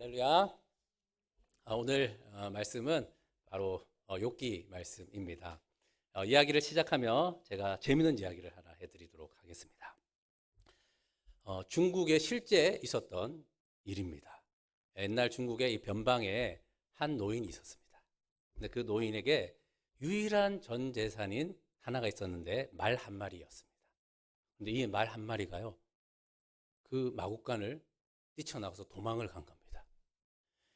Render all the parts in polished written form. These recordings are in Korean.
할렐루야. 오늘 말씀은 바로 욥기 말씀입니다. 이야기를 시작하며 제가 재미있는 이야기를 하나 해드리도록 하겠습니다. 중국에 실제 있었던 일입니다. 옛날 중국의 이 변방에 한 노인이 있었습니다. 근데 그 노인에게 유일한 전 재산인 하나가 있었는데 말 한 마리였습니다. 근데 이 말 한 마리가요, 그 마구간을 뛰쳐나가서 도망을 간 겁니다.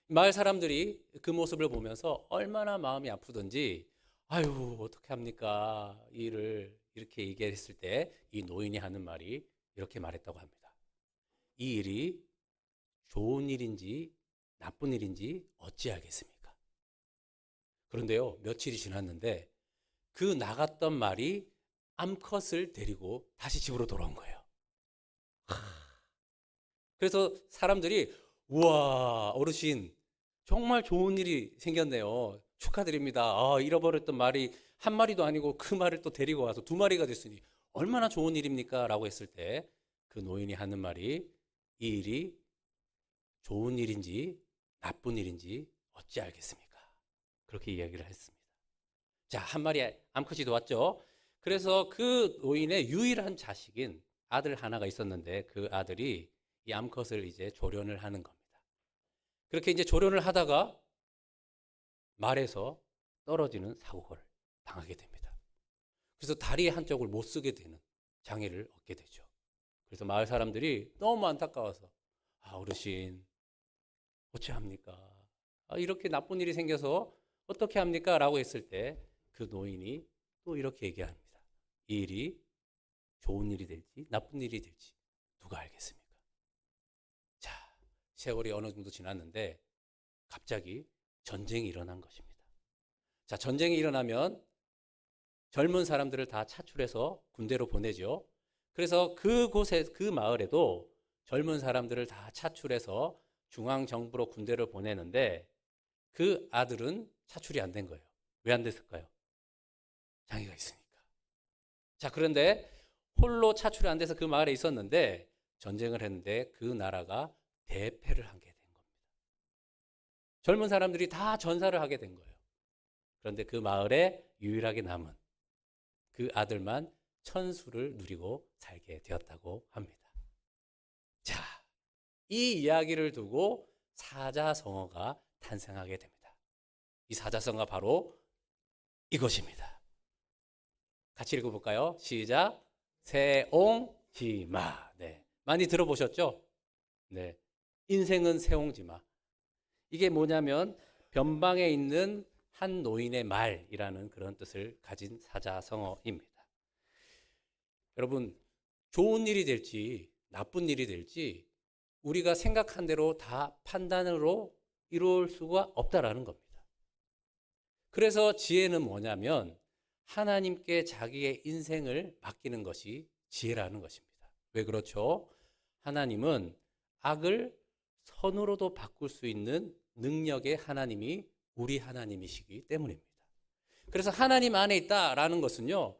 마을 사람들이 그 모습을 보면서 얼마나 마음이 아프던지, 아유, 어떻게 합니까? 이 일을 이렇게 얘기했을 때 이 노인이 하는 말이 이렇게 말했다고 합니다. 이 일이 좋은 일인지 나쁜 일인지 어찌 알겠습니까? 그런데요, 며칠이 지났는데 그 나갔던 말이 암컷을 데리고 다시 집으로 돌아온 거예요. 그래서 사람들이, 우와, 어르신 정말 좋은 일이 생겼네요. 축하드립니다. 잃어버렸던 말이 한 마리도 아니고 그 말을 또 데리고 와서 두 마리가 됐으니 얼마나 좋은 일입니까? 라고 했을 때 그 노인이 하는 말이, 이 일이 좋은 일인지 나쁜 일인지 어찌 알겠습니까? 그렇게 이야기를 했습니다. 자, 한 마리 암컷이 왔죠. 그래서 그 노인의 유일한 자식인 아들 하나가 있었는데 그 아들이 이 암컷을 이제 조련을 하는 겁니다. 그렇게 이제 조련을 하다가 말에서 떨어지는 사고를 당하게 됩니다. 그래서 다리 한쪽을 못 쓰게 되는 장애를 얻게 되죠. 그래서 마을 사람들이 너무 안타까워서, 어르신 어찌합니까? 이렇게 나쁜 일이 생겨서 어떻게 합니까? 라고 했을 때 그 노인이 또 이렇게 얘기합니다. 이 일이 좋은 일이 될지 나쁜 일이 될지 누가 알겠습니까? 자, 세월이 어느 정도 지났는데 갑자기 전쟁이 일어난 것입니다. 자, 전쟁이 일어나면 젊은 사람들을 다 차출해서 군대로 보내죠. 그래서 그곳에, 그 마을에도 젊은 사람들을 다 차출해서 중앙정부로 군대를 보내는데 그 아들은 차출이 안 된 거예요. 왜 안 됐을까요? 장애가 있으니까. 자, 그런데 홀로 차출이 안 돼서 그 마을에 있었는데 전쟁을 했는데 그 나라가 대패를 하게 된 겁니다. 젊은 사람들이 다 전사를 하게 된 거예요. 그런데 그 마을에 유일하게 남은 그 아들만 천수를 누리고 살게 되었다고 합니다. 자, 이 이야기를 두고 사자성어가 탄생하게 됩니다. 이 사자성어가 바로 이것입니다. 같이 읽어볼까요? 시작. 새옹지마. 네, 많이 들어보셨죠? 네, 인생은 새옹지마. 이게 뭐냐면 변방에 있는 한 노인의 말이라는 그런 뜻을 가진 사자성어입니다. 여러분, 좋은 일이 될지 나쁜 일이 될지 우리가 생각한 대로 다 판단으로 이룰 수가 없다라는 겁니다. 그래서 지혜는 뭐냐면 하나님께 자기의 인생을 맡기는 것이 지혜라는 것입니다. 왜 그렇죠? 하나님은 악을 선으로도 바꿀 수 있는 능력의 하나님이 우리 하나님이시기 때문입니다. 그래서 하나님 안에 있다라는 것은요,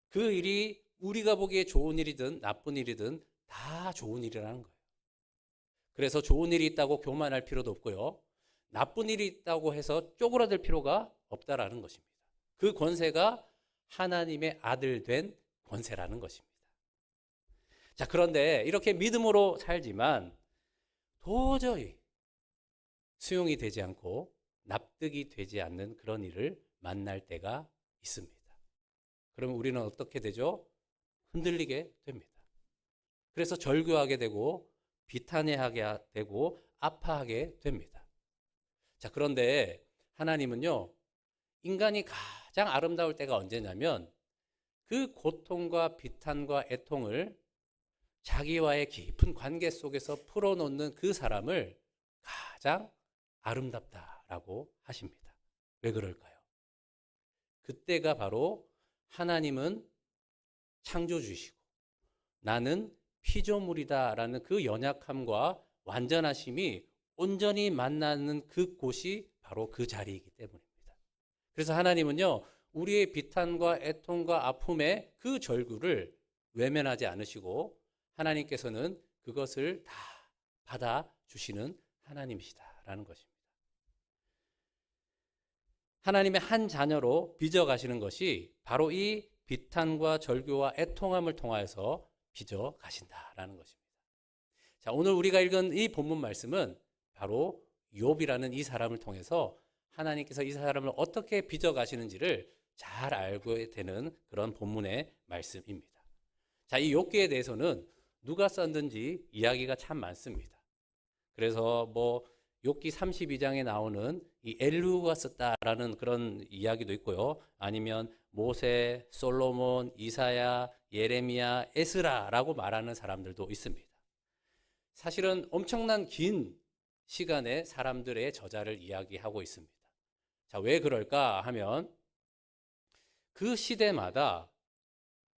그 일이 우리가 보기에 좋은 일이든 나쁜 일이든 다 좋은 일이라는 거예요. 그래서 좋은 일이 있다고 교만할 필요도 없고요, 나쁜 일이 있다고 해서 쪼그라들 필요가 없다라는 것입니다. 그 권세가 하나님의 아들 된 권세라는 것입니다. 자, 그런데 이렇게 믿음으로 살지만 도저히 수용이 되지 않고 납득이 되지 않는 그런 일을 만날 때가 있습니다. 그러면 우리는 어떻게 되죠? 흔들리게 됩니다. 그래서 절규하게 되고 비탄해하게 되고 아파하게 됩니다. 자, 그런데 하나님은요, 인간이 가장 아름다울 때가 언제냐면 그 고통과 비탄과 애통을 자기와의 깊은 관계 속에서 풀어놓는 그 사람을 가장 아름답다라고 하십니다. 왜 그럴까요? 그때가 바로 하나님은 창조주시고 나는 피조물이다라는 그 연약함과 완전하심이 온전히 만나는 그곳이 바로 그 자리이기 때문입니다. 그래서 하나님은요, 우리의 비탄과 애통과 아픔의 그 절규를 외면하지 않으시고 하나님께서는 그것을 다 받아주시는 하나님이시다. 있다라는 것입니다. 하나님의 한 자녀로 빚어 가시는 것이 바로 이 비탄과 절규와 애통함을 통하여서 빚어 가신다라는 것입니다. 자, 오늘 우리가 읽은 이 본문 말씀은 바로 욥이라는 이 사람을 통해서 하나님께서 이 사람을 어떻게 빚어 가시는지를 잘 알고 되는 그런 본문의 말씀입니다. 자, 이 욥기에 대해서는 누가 썼는지 이야기가 참 많습니다. 그래서 뭐 욥기 32장에 나오는 이 엘루가 썼다라는 그런 이야기도 있고요. 아니면 모세, 솔로몬, 이사야, 예레미야, 에스라라고 말하는 사람들도 있습니다. 사실은 엄청난 긴 시간에 사람들의 저자를 이야기하고 있습니다. 자, 왜 그럴까 하면 그 시대마다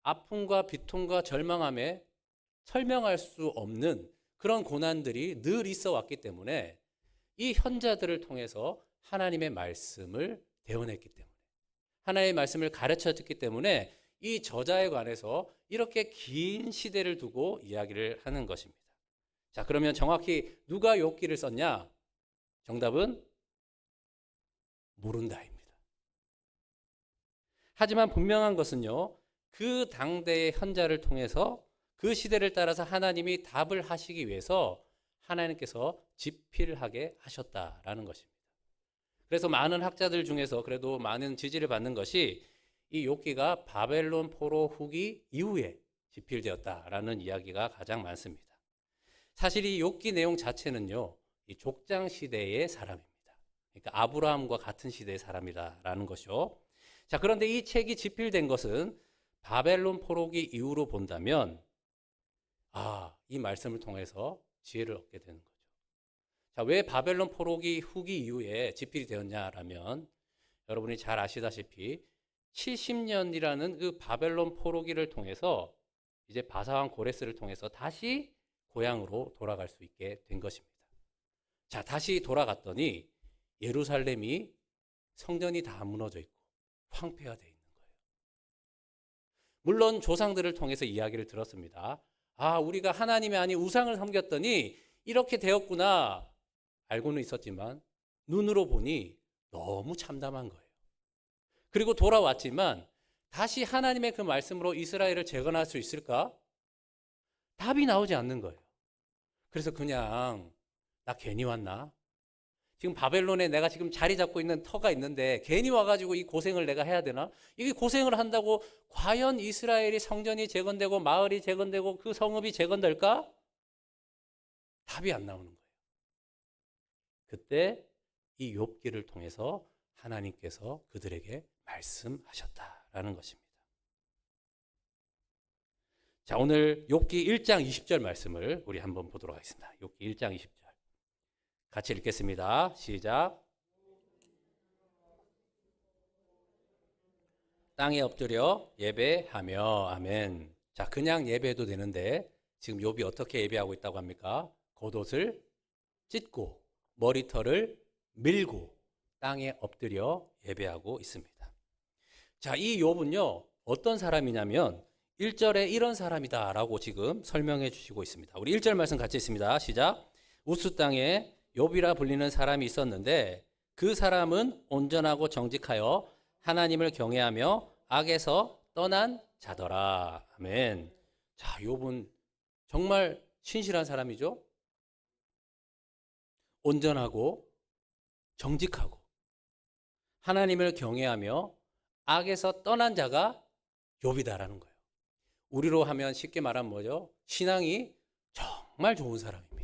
아픔과 비통과 절망함에 설명할 수 없는 그런 고난들이 늘 있어 왔기 때문에 이 현자들을 통해서 하나님의 말씀을 대언했기 때문에, 하나님의 말씀을 가르쳐줬기 때문에 이 저자에 관해서 이렇게 긴 시대를 두고 이야기를 하는 것입니다. 자, 그러면 정확히 누가 욥기를 썼냐? 정답은 모른다입니다. 하지만 분명한 것은요, 그 당대의 현자를 통해서 그 시대를 따라서 하나님이 답을 하시기 위해서 하나님께서 집필하게 하셨다라는 것입니다. 그래서 많은 학자들 중에서 그래도 많은 지지를 받는 것이 이 욥기가 바벨론 포로 후기 이후에 집필되었다라는 이야기가 가장 많습니다. 사실 이 욥기 내용 자체는요, 이 족장 시대의 사람입니다. 그러니까 아브라함과 같은 시대의 사람이다라는 것이죠. 자, 그런데 이 책이 집필된 것은 바벨론 포로기 이후로 본다면 이 말씀을 통해서 지혜를 얻게 되는 거죠. 자, 왜 바벨론 포로기 후기 이후에 집필이 되었냐라면 여러분이 잘 아시다시피 70년이라는 그 바벨론 포로기를 통해서 이제 바사왕 고레스를 통해서 다시 고향으로 돌아갈 수 있게 된 것입니다. 자, 다시 돌아갔더니 예루살렘이 성전이 다 무너져 있고 황폐화되어 있는 거예요. 물론 조상들을 통해서 이야기를 들었습니다. 우리가 하나님이 아닌 우상을 섬겼더니 이렇게 되었구나 알고는 있었지만 눈으로 보니 너무 참담한 거예요. 그리고 돌아왔지만 다시 하나님의 그 말씀으로 이스라엘을 재건할 수 있을까? 답이 나오지 않는 거예요. 그래서 그냥 나 괜히 왔나? 지금 바벨론에 내가 지금 자리 잡고 있는 터가 있는데 괜히 와가지고 이 고생을 내가 해야 되나? 이게 고생을 한다고 과연 이스라엘이 성전이 재건되고 마을이 재건되고 그 성읍이 재건될까? 답이 안 나오는 거예요. 그때 이 욥기를 통해서 하나님께서 그들에게 말씀하셨다라는 것입니다. 자, 오늘 욥기 1장 20절 말씀을 우리 한번 보도록 하겠습니다. 욥기 1장 20절. 같이 읽겠습니다. 시작. 땅에 엎드려 예배하며 아멘. 자, 그냥 예배해도 되는데 지금 욥이 어떻게 예배하고 있다고 합니까? 겉옷을 찢고 머리털을 밀고 땅에 엎드려 예배하고 있습니다. 자, 이 욥은요 어떤 사람이냐면 1절에 이런 사람이다라고 지금 설명해 주시고 있습니다. 우리 1절 말씀 같이 있습니다. 시작. 우스 땅에 욥이라 불리는 사람이 있었는데 그 사람은 온전하고 정직하여 하나님을 경외하며 악에서 떠난 자더라. 아멘. 자, 욥은 정말 신실한 사람이죠. 온전하고 정직하고 하나님을 경외하며 악에서 떠난 자가 욥이다라는 거예요. 우리로 하면 쉽게 말하면 뭐죠? 신앙이 정말 좋은 사람입니다.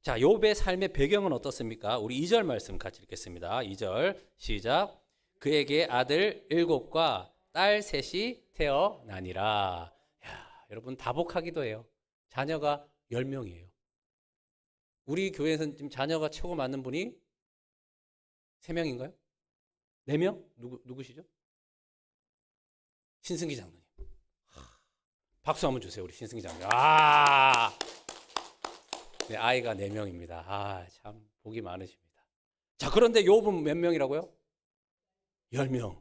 자, 욥의 삶의 배경은 어떻습니까? 우리 2절 말씀 같이 읽겠습니다. 2절 시작. 그에게 아들 7과 딸 3이 태어나니라. 여러분 다복하기도 해요. 자녀가 10명이에요. 우리 교회에서는 지금 자녀가 최고 많은 분이 3명인가요? 4명? 누구시죠? 신승기 장로님. 박수 한번 주세요. 우리 신승기 장로님. 네, 아이가 4명입니다. 참 복이 많으십니다. 자, 그런데 욥은 몇 명이라고요? 10명.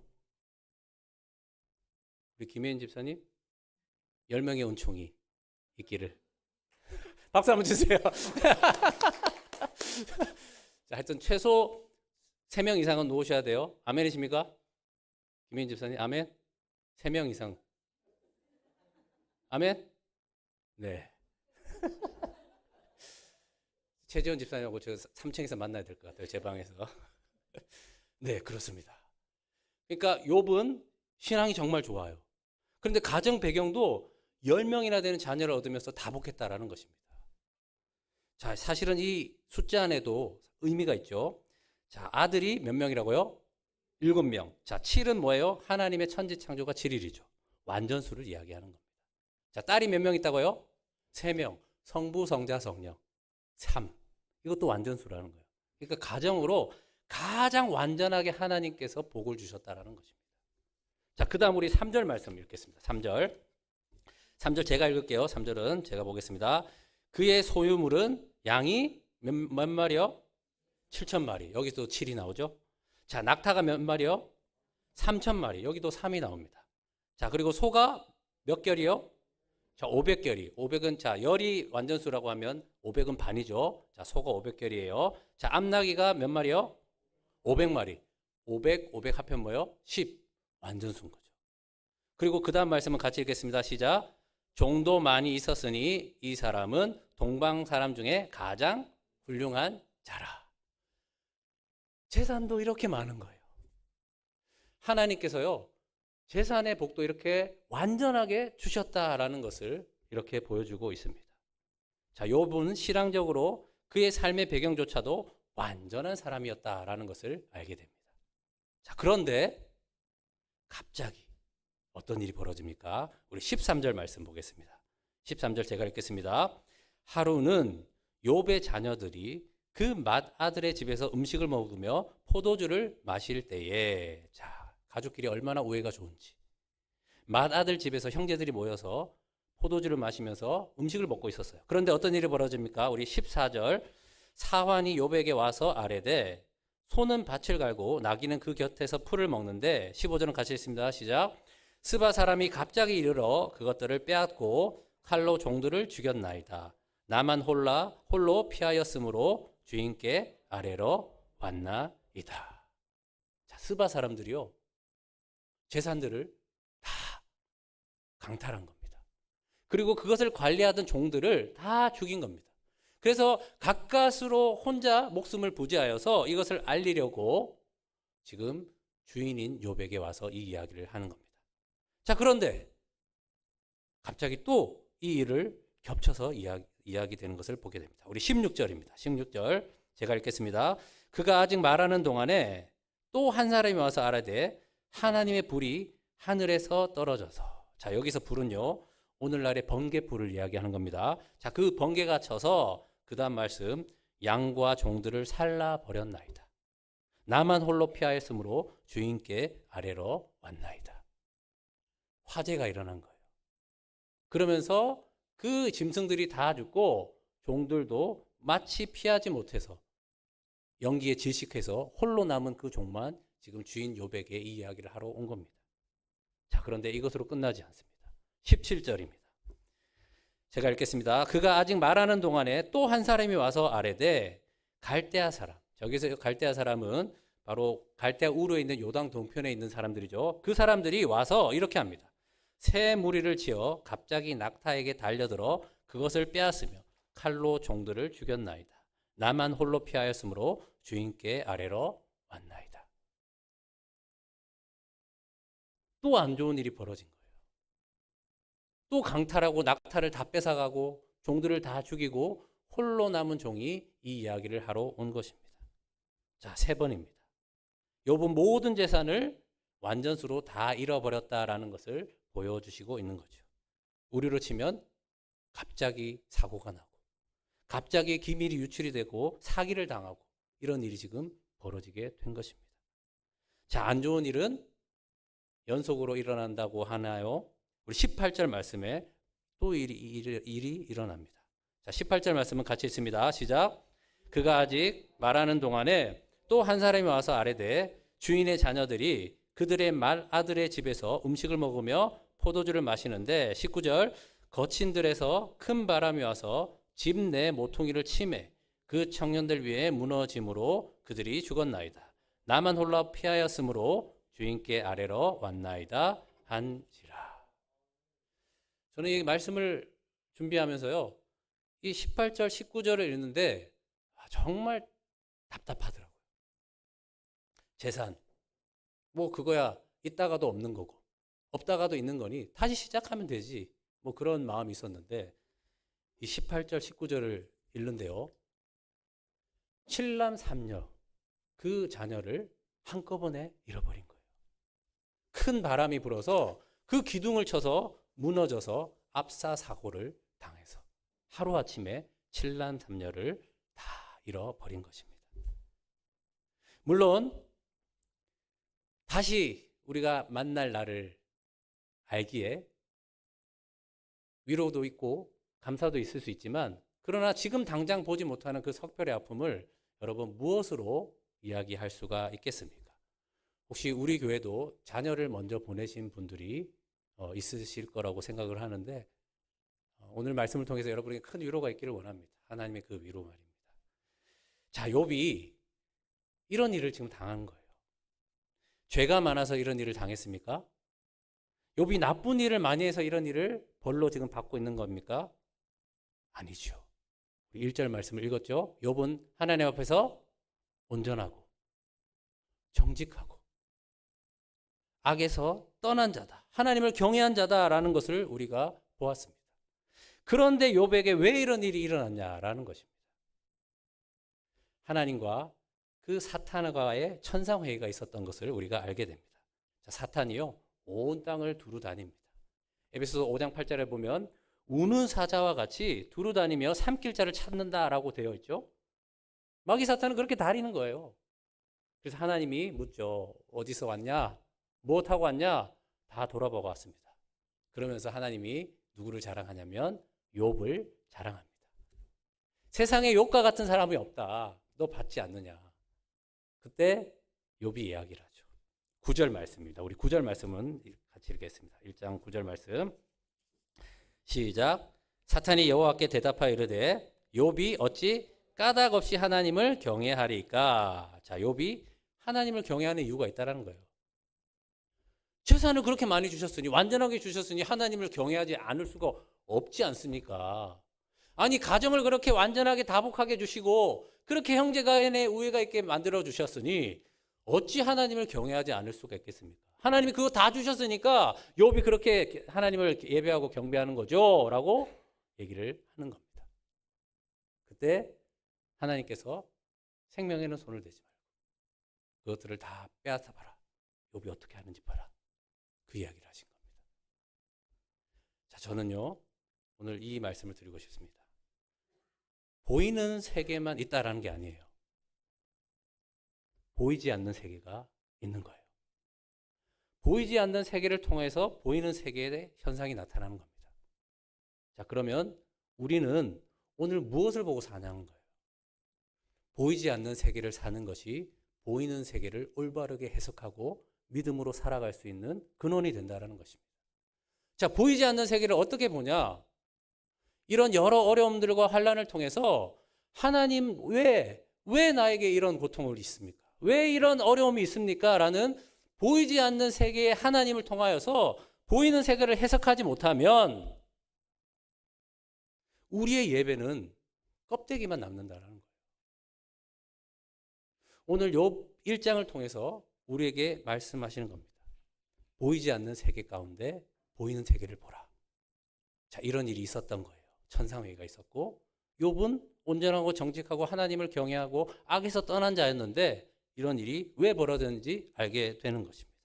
우리 김혜인 집사님 10명의 은총이 있기를. 박수 한번 주세요. 자, 하여튼 최소 3명 이상은 놓으셔야 돼요. 아멘이십니까? 김혜인 집사님, 아멘? 3명 이상. 아멘? 네. 최지원 집사님하고 저 3층에서 만나야 될 것 같아요. 제 방에서. 네, 그렇습니다. 그러니까 욥은 신앙이 정말 좋아요. 그런데 가정 배경도 10명이나 되는 자녀를 얻으면서 다복했다라는 것입니다. 자, 사실은 이 숫자 안에도 의미가 있죠. 자, 아들이 몇 명이라고요? 7명. 자, 7은 뭐예요? 하나님의 천지 창조가 7일이죠. 완전수를 이야기하는 겁니다. 자, 딸이 몇 명 있다고요? 3명. 성부, 성자, 성령. 3. 이것도 완전수라는 거예요. 그러니까 가정으로 가장 완전하게 하나님께서 복을 주셨다라는 것입니다. 자, 그 다음 우리 3절 말씀 읽겠습니다. 3절. 3절 제가 읽을게요. 3절은 제가 보겠습니다. 그의 소유물은 양이 몇 마리요? 7,000마리. 여기서 7이 나오죠. 자, 낙타가 몇 마리요? 3,000마리. 여기도 3이 나옵니다. 자, 그리고 소가 몇 결이요? 자, 500결이. 500은 자, 열이 완전수라고 하면 500은 반이죠. 자, 소가 500결이에요. 자, 암나귀가 몇 마리요? 500마리. 500 합하면 뭐요? 10. 완전수인 거죠. 그리고 그 다음 말씀은 같이 읽겠습니다. 시작. 종도 많이 있었으니 이 사람은 동방 사람 중에 가장 훌륭한 자라. 재산도 이렇게 많은 거예요. 하나님께서요, 재산의 복도 이렇게 완전하게 주셨다라는 것을 이렇게 보여주고 있습니다. 자, 욥은 신앙적으로 그의 삶의 배경조차도 완전한 사람이었다라는 것을 알게 됩니다. 자, 그런데 갑자기 어떤 일이 벌어집니까? 우리 13절 말씀 보겠습니다. 13절 제가 읽겠습니다. 하루는 욥의 자녀들이 그 맏아들의 집에서 음식을 먹으며 포도주를 마실 때에, 자, 가족끼리 얼마나 우애가 좋은지. 맏아들 집에서 형제들이 모여서 포도주를 마시면서 음식을 먹고 있었어요. 그런데 어떤 일이 벌어집니까? 우리 14절. 사환이 욥에게 와서 아뢰되 소는 밭을 갈고 나귀는 그 곁에서 풀을 먹는데, 15절은 같이 있습니다. 시작. 스바 사람이 갑자기 이르러 그것들을 빼앗고 칼로 종들을 죽였나이다. 나만 홀로 피하였으므로 주인께 아래로 왔나이다. 자, 스바 사람들이요, 재산들을 다 강탈한 겁니다. 그리고 그것을 관리하던 종들을 다 죽인 겁니다. 그래서 가까스로 혼자 목숨을 부지하여서 이것을 알리려고 지금 주인인 욥에게 와서 이 이야기를 하는 겁니다. 자, 그런데 갑자기 또 이 일을 겹쳐서 이야기되는 것을 보게 됩니다. 우리 16절입니다. 16절 제가 읽겠습니다. 그가 아직 말하는 동안에 또 한 사람이 와서 아뢰되 하나님의 불이 하늘에서 떨어져서, 자, 여기서 불은요, 오늘날의 번개불을 이야기하는 겁니다. 자, 그 번개가 쳐서 그 다음 말씀, 양과 종들을 살라 버렸나이다. 나만 홀로 피하였으므로 주인께 아래로 왔나이다. 화재가 일어난 거예요. 그러면서 그 짐승들이 다 죽고 종들도 마치 피하지 못해서 연기에 질식해서 홀로 남은 그 종만 지금 주인 욥에게 이 이야기를 하러 온 겁니다. 자, 그런데 이것으로 끝나지 않습니다. 17절입니다. 제가 읽겠습니다. 그가 아직 말하는 동안에 또 한 사람이 와서 아뢰되 갈대아 사람, 저기서 갈대아 사람은 바로 갈대아 우르에 있는 요당 동편에 있는 사람들이죠. 그 사람들이 와서 이렇게 합니다. 새 무리를 지어 갑자기 낙타에게 달려들어 그것을 빼앗으며 칼로 종들을 죽였나이다. 나만 홀로 피하였으므로 주인께 아래로 왔나이다. 또 안 좋은 일이 벌어진 거예요. 또 강탈하고 낙타를 다 뺏어가고 종들을 다 죽이고 홀로 남은 종이 이 이야기를 하러 온 것입니다. 자, 3번입니다. 욥은 모든 재산을 완전수로 다 잃어버렸다라는 것을 보여주시고 있는 거죠. 우리로 치면 갑자기 사고가 나고 갑자기 기밀이 유출이 되고 사기를 당하고 이런 일이 지금 벌어지게 된 것입니다. 자, 안 좋은 일은 연속으로 일어난다고 하나요? 우리 18절 말씀에 또 일이 일어납니다. 자, 18절 말씀은 같이 있습니다. 시작. 그가 아직 말하는 동안에 또 한 사람이 와서 아뢰되 주인의 자녀들이 그들의 맏아들의 집에서 음식을 먹으며 포도주를 마시는데, 19절, 거친들에서 큰 바람이 와서 집 내 모퉁이를 치매 그 청년들 위해 무너짐으로 그들이 죽었나이다. 나만 홀라 피하였으므로 주인께 아뢰러 왔나이다 한지라. 저는 이 말씀을 준비하면서요, 이 18절 19절을 읽는데 정말 답답하더라고요. 재산 뭐 그거야 있다가도 없는 거고 없다가도 있는 거니 다시 시작하면 되지, 뭐 그런 마음이 있었는데 이 18절 19절을 읽는데요, 7남 3녀 그 자녀를 한꺼번에 잃어버린 거예요. 큰 바람이 불어서 그 기둥을 쳐서 무너져서 압사 사고를 당해서 하루아침에 7남 3녀를 다 잃어버린 것입니다. 물론 다시 우리가 만날 날을 알기에 위로도 있고 감사도 있을 수 있지만, 그러나 지금 당장 보지 못하는 그 석별의 아픔을 여러분 무엇으로 이야기할 수가 있겠습니까? 혹시 우리 교회도 자녀를 먼저 보내신 분들이 있으실 거라고 생각을 하는데, 오늘 말씀을 통해서 여러분에게 큰 위로가 있기를 원합니다. 하나님의 그 위로 말입니다. 자, 욥이 이런 일을 지금 당한 거예요. 죄가 많아서 이런 일을 당했습니까? 욥이 나쁜 일을 많이 해서 이런 일을 벌로 지금 받고 있는 겁니까? 아니죠. 1절 말씀을 읽었죠. 욥은 하나님 앞에서 온전하고 정직하고 악에서 떠난 자다, 하나님을 경외한 자다라는 것을 우리가 보았습니다. 그런데 욥에게 왜 이런 일이 일어났냐라는 것입니다. 하나님과 그 사탄과의 천상회의가 있었던 것을 우리가 알게 됩니다. 자, 사탄이요, 온 땅을 두루 다닙니다. 에베소서 5장 8절에 보면 우는 사자와 같이 두루 다니며 삼킬 자를 찾는다라고 되어 있죠. 마귀 사탄은 그렇게 다니는 거예요. 그래서 하나님이 묻죠. 어디서 왔냐? 무엇하고 왔냐? 다 돌아보고 왔습니다. 그러면서 하나님이 누구를 자랑하냐면 욥을 자랑합니다. 세상에 욥과 같은 사람이 없다, 너 받지 않느냐. 그때 욥이 이야기를 하죠. 9절 말씀입니다. 우리 9절 말씀은 같이 읽겠습니다. 1장 9절 말씀 시작. 사탄이 여호와께 대답하여 이르되 욥이 어찌 까닭 없이 하나님을 경외하리까. 자, 욥이 하나님을 경외하는 이유가 있다는 거예요. 재산을 그렇게 많이 주셨으니, 완전하게 주셨으니 하나님을 경외하지 않을 수가 없지 않습니까? 아니, 가정을 그렇게 완전하게 다복하게 주시고 그렇게 형제간에 우애가 있게 만들어 주셨으니 어찌 하나님을 경외하지 않을 수가 있겠습니까? 하나님이 그거 다 주셨으니까 욥이 그렇게 하나님을 예배하고 경배하는 거죠 라고 얘기를 하는 겁니다. 그때 하나님께서 생명에는 손을 대지 말고 그것들을 다 빼앗아 봐라, 욥이 어떻게 하는지 봐라, 그 이야기를 하신 겁니다. 자, 저는요 오늘 이 말씀을 드리고 싶습니다. 보이는 세계만 있다라는 게 아니에요. 보이지 않는 세계가 있는 거예요. 보이지 않는 세계를 통해서 보이는 세계의 현상이 나타나는 겁니다. 자, 그러면 우리는 오늘 무엇을 보고 사냐는 거예요. 보이지 않는 세계를 사는 것이 보이는 세계를 올바르게 해석하고 믿음으로 살아갈 수 있는 근원이 된다는 것입니다. 자, 보이지 않는 세계를 어떻게 보냐? 이런 여러 어려움들과 환난을 통해서 하나님 왜 나에게 이런 고통을 있습니까? 왜 이런 어려움이 있습니까? 라는 보이지 않는 세계의 하나님을 통하여서 보이는 세계를 해석하지 못하면 우리의 예배는 껍데기만 남는다는 거예요. 오늘 욥 1장을 통해서 우리에게 말씀하시는 겁니다. 보이지 않는 세계 가운데 보이는 세계를 보라. 자, 이런 일이 있었던 거예요. 천상회의가 있었고 욥은 온전하고 정직하고 하나님을 경외하고 악에서 떠난 자였는데 이런 일이 왜 벌어졌는지 알게 되는 것입니다.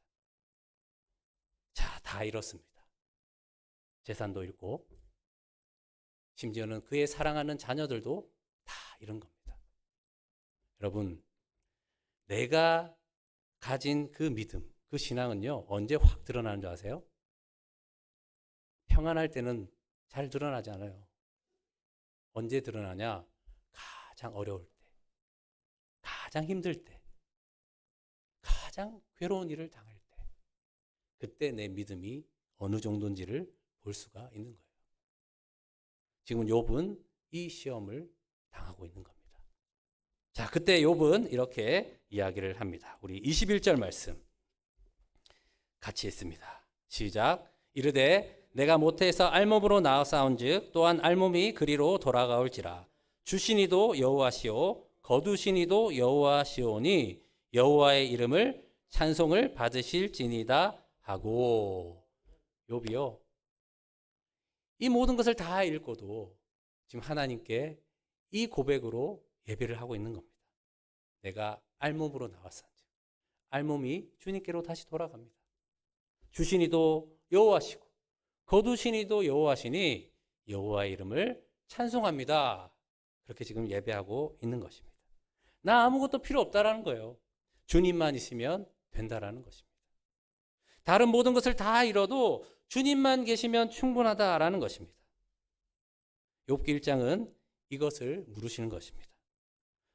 자, 다 잃었습니다. 재산도 잃고 심지어는 그의 사랑하는 자녀들도 다 잃은 겁니다. 여러분, 내가 가진 그 믿음, 그 신앙은요 언제 확 드러나는 줄 아세요? 평안할 때는 잘 드러나지 않아요. 언제 드러나냐? 가장 어려울 때, 가장 힘들 때, 가장 괴로운 일을 당할 때, 그때 내 믿음이 어느 정도인지를 볼 수가 있는 거예요. 지금 욥은 이 시험을 당하고 있는 겁니다. 자, 그때 욥은 이렇게 이야기를 합니다. 우리 21절 말씀 같이 읽습니다. 시작. 이르되 내가 모태에서 알몸으로 나아싸운즉 또한 알몸이 그리로 돌아가올지라. 주시니도 여호와시오 거두시니도 여호와시오니 여호와의 이름을 찬송을 받으실지니다 하고. 욥이요, 이 모든 것을 다 읽고도 지금 하나님께 이 고백으로 예배를 하고 있는 겁니다. 내가 알몸으로 나왔사온즉 알몸이 주님께로 다시 돌아갑니다. 주시니도 여호와시고 거두시니도 여호와시니 여호와의 이름을 찬송합니다. 그렇게 지금 예배하고 있는 것입니다. 나 아무것도 필요 없다라는 거예요. 주님만 있으면 된다라는 것입니다. 다른 모든 것을 다 잃어도 주님만 계시면 충분하다라는 것입니다. 욥기 1장은 이것을 물으시는 것입니다.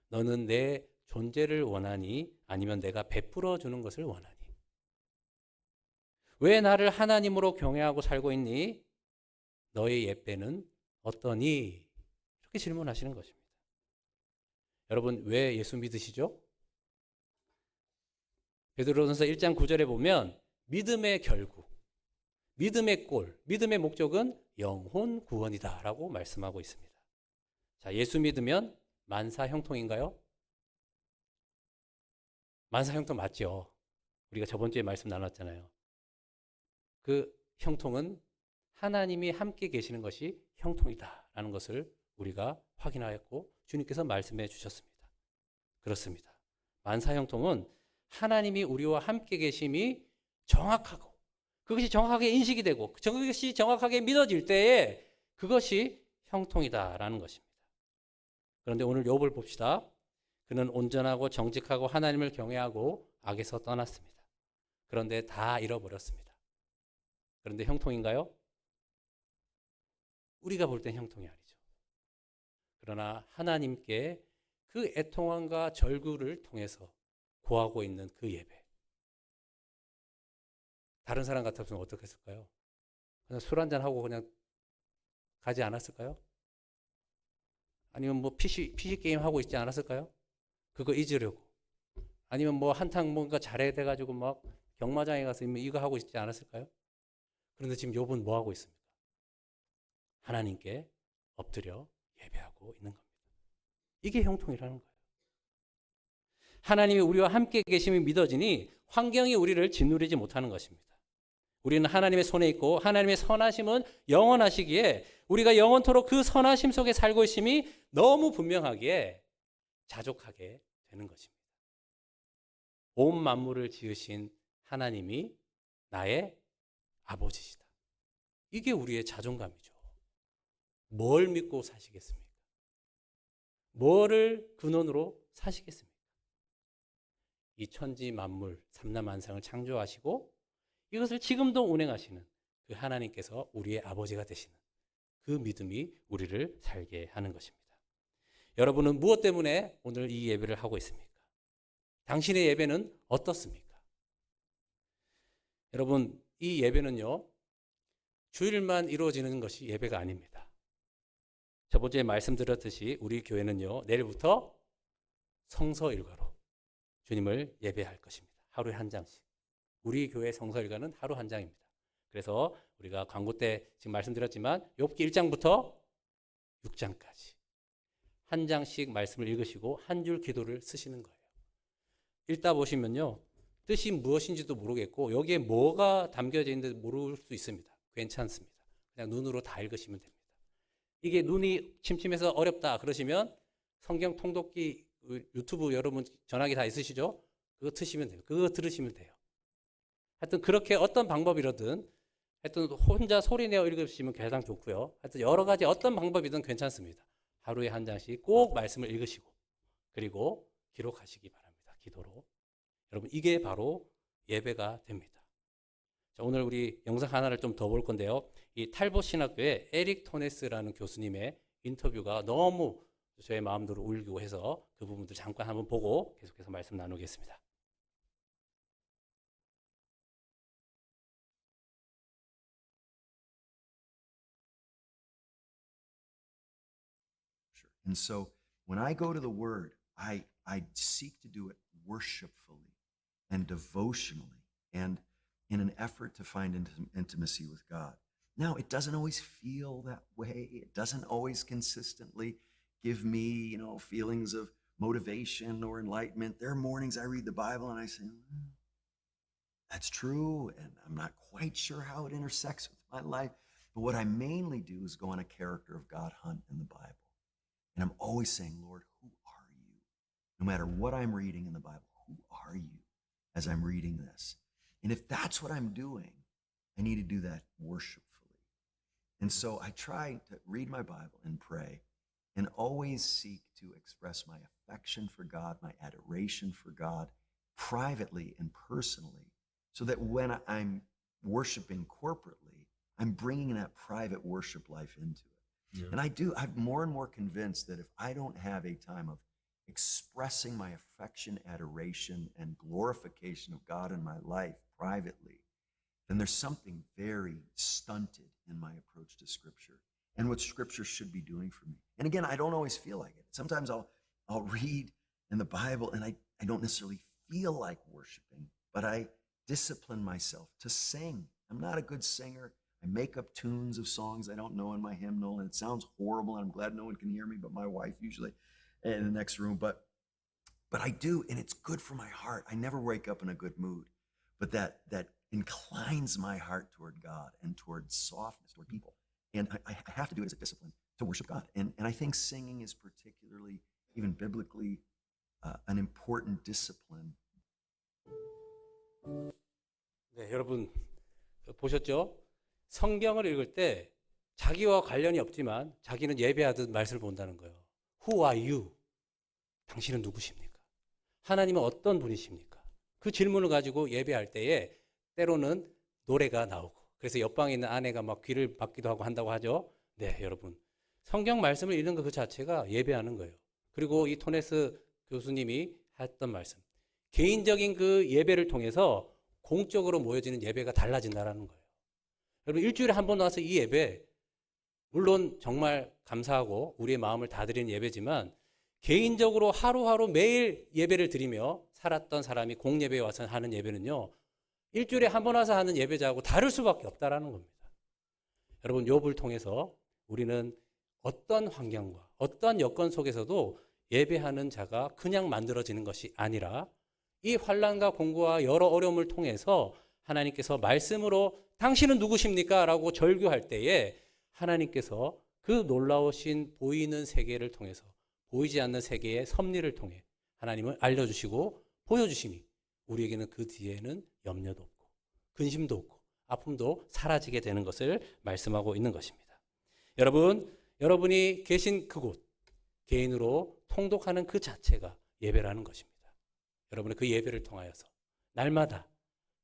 너는 내 존재를 원하니 아니면 내가 베풀어 주는 것을 원하니? 왜 나를 하나님으로 경외하고 살고 있니? 너의 예배는 어떠니? 이렇게 질문하시는 것입니다. 여러분, 왜 예수 믿으시죠? 베드로전서 1장 9절에 보면 믿음의 결국, 믿음의 골, 믿음의 목적은 영혼 구원이다라고 말씀하고 있습니다. 자, 예수 믿으면 만사 형통인가요? 만사 형통 맞죠? 우리가 저번 주에 말씀 나눴잖아요. 그 형통은 하나님이 함께 계시는 것이 형통이다라는 것을 우리가 확인하였고 주님께서 말씀해 주셨습니다. 그렇습니다. 만사 형통은 하나님이 우리와 함께 계심이 정확하고 그것이 정확하게 인식이 되고 그것이 정확하게 믿어질 때에 그것이 형통이다라는 것입니다. 그런데 오늘 욥을 봅시다. 그는 온전하고 정직하고 하나님을 경외하고 악에서 떠났습니다. 그런데 다 잃어버렸습니다. 그런데 형통인가요? 우리가 볼 땐 형통이 아니죠. 그러나 하나님께 그 애통함과 절구를 통해서 구하고 있는 그 예배. 다른 사람 같았으면 어떻게 했을까요? 그냥 술 한잔 하고 그냥 가지 않았을까요? 아니면 뭐 PC 게임 하고 있지 않았을까요? 그거 잊으려고. 아니면 뭐 한탕 뭔가 잘해야 돼가지고 막 경마장에 가서 이거 하고 있지 않았을까요? 그런데 지금 욥은 뭐 하고 있습니까? 하나님께 엎드려 예배하고 있는 겁니다. 이게 형통이라는 거예요. 하나님이 우리와 함께 계심이 믿어지니 환경이 우리를 짓누르지 못하는 것입니다. 우리는 하나님의 손에 있고 하나님의 선하심은 영원하시기에 우리가 영원토록 그 선하심 속에 살고 있음이 너무 분명하기에 자족하게 되는 것입니다. 온 만물을 지으신 하나님이 나의 아버지시다. 이게 우리의 자존감이죠. 뭘 믿고 사시겠습니까? 뭐를 근원으로 사시겠습니까? 이 천지 만물 삼라만상을 창조하시고 이것을 지금도 운행하시는 그 하나님께서 우리의 아버지가 되시는 그 믿음이 우리를 살게 하는 것입니다. 여러분은 무엇 때문에 오늘 이 예배를 하고 있습니까? 당신의 예배는 어떻습니까? 여러분, 이 예배는요, 주일만 이루어지는 것이 예배가 아닙니다. 저번 주에 말씀드렸듯이 우리 교회는요, 내일부터 성서 일과로 주님을 예배할 것입니다. 하루에 한 장씩. 우리 교회 성서 일과는 하루 한 장입니다. 그래서 우리가 광고 때 지금 말씀드렸지만 욥기 1장부터 6장까지 한 장씩 말씀을 읽으시고 한 줄 기도를 쓰시는 거예요. 읽다 보시면요, 뜻이 무엇인지도 모르겠고 여기에 뭐가 담겨져 있는지 모를 수 있습니다. 괜찮습니다. 그냥 눈으로 다 읽으시면 됩니다. 이게 눈이 침침해서 어렵다 그러시면 성경 통독기 유튜브 여러분 전화기 다 있으시죠? 그거 트시면 돼요. 그거 들으시면 돼요. 하여튼 그렇게 어떤 방법이라든 하여튼 혼자 소리내어 읽으시면 가장 좋고요. 하여튼 여러 가지 어떤 방법이든 괜찮습니다. 하루에 한 장씩 꼭 말씀을 읽으시고 그리고 기록하시기 바랍니다. 기도로. 여러분 이게 바로 예배가 됩니다. 자, 오늘 우리 영상 하나를 좀 더 볼 건데요. 이 탈봇 신학교의 에릭 토네스라는 교수님의 인터뷰가 너무 저의 마음대로 울리고 해서 그 부분도 잠깐 한번 보고 계속해서 말씀 나누겠습니다. And so when I go to the Word, I I seek to do it worshipfully and devotionally and in an effort to find intimacy with God. Now, it doesn't always feel that way. It doesn't always consistently give me, feelings of motivation or enlightenment. There are mornings I read the Bible and I say, that's true, and I'm not quite sure how it intersects with my life. But what I mainly do is go on a character of God hunt in the Bible. And I'm always saying, Lord, who are you? No matter what I'm reading in the Bible, who are you as I'm reading this? And if that's what I'm doing, I need to do that worshipfully. And so I try to read my Bible and pray and always seek to express my affection for God, my adoration for God, privately and personally, so that when I'm worshiping corporately, I'm bringing that private worship life into it. Yeah. And I'm more and more convinced that if I don't have a time of expressing my affection, adoration, and glorification of God in my life privately, then there's something very stunted in my approach to Scripture and what Scripture should be doing for me. And again, I don't always feel like it. Sometimes I'll read in the Bible and I don't necessarily feel like worshiping, but I discipline myself to sing. I'm not a good singer. I make up tunes of songs I don't know in my hymnal, and it sounds horrible, and I'm glad no one can hear me but my wife usually in the next room. But I do, and it's good for my heart. I never wake up in a good mood, but that inclines my heart toward God and toward softness toward people. And I have to do it as a discipline to worship God. And I think singing is particularly, even biblically, an important discipline. 네, 여러분 보셨죠? 성경을 읽을 때 자기와 관련이 없지만 자기는 예배하듯 말씀을 본다는 거예요. Who are you? 당신은 누구십니까? 하나님은 어떤 분이십니까? 그 질문을 가지고 예배할 때에 때로는 노래가 나오고, 그래서 옆방에 있는 아내가 막 귀를 막기도 하고 한다고 하죠. 네, 여러분. 성경 말씀을 읽는 것 그 자체가 예배하는 거예요. 그리고 이 토네스 교수님이 했던 말씀. 개인적인 그 예배를 통해서 공적으로 모여지는 예배가 달라진다는 거예요. 여러분, 일주일에 한 번 와서 이 예배, 물론 정말 감사하고 우리의 마음을 다 드리는 예배지만 개인적으로 하루하루 매일 예배를 드리며 살았던 사람이 공예배에 와서 하는 예배는요, 일주일에 한 번 와서 하는 예배자하고 다를 수밖에 없다라는 겁니다. 여러분, 욥을 통해서 우리는 어떤 환경과 어떤 여건 속에서도 예배하는 자가 그냥 만들어지는 것이 아니라 이 환난과 공고와 여러 어려움을 통해서 하나님께서 말씀으로 당신은 누구십니까? 라고 절규할 때에 하나님께서 그 놀라우신 보이는 세계를 통해서 보이지 않는 세계의 섭리를 통해 하나님을 알려주시고 보여주시니 우리에게는 그 뒤에는 염려도 없고 근심도 없고 아픔도 사라지게 되는 것을 말씀하고 있는 것입니다. 여러분이 계신 그곳, 개인으로 통독하는 그 자체가 예배라는 것입니다. 여러분의 그 예배를 통하여서 날마다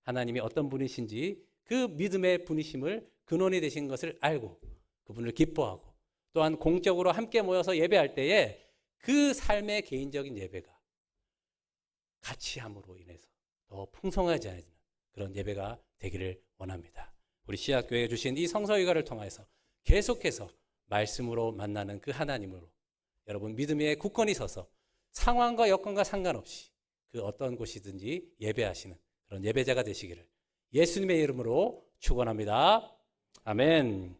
하나님이 어떤 분이신지 그 믿음의 분이심을 근원이 되신 것을 알고 그분을 기뻐하고 또한 공적으로 함께 모여서 예배할 때에 그 삶의 개인적인 예배가 같이함으로 인해서 더 풍성하지 않는 그런 예배가 되기를 원합니다. 우리 시학교회에 주신 이 성서일가를 통해서 계속해서 말씀으로 만나는 그 하나님으로 여러분 믿음의 굳건히 서서 상황과 여건과 상관없이 그 어떤 곳이든지 예배하시는 그런 예배자가 되시기를 예수님의 이름으로 축원합니다. 아멘.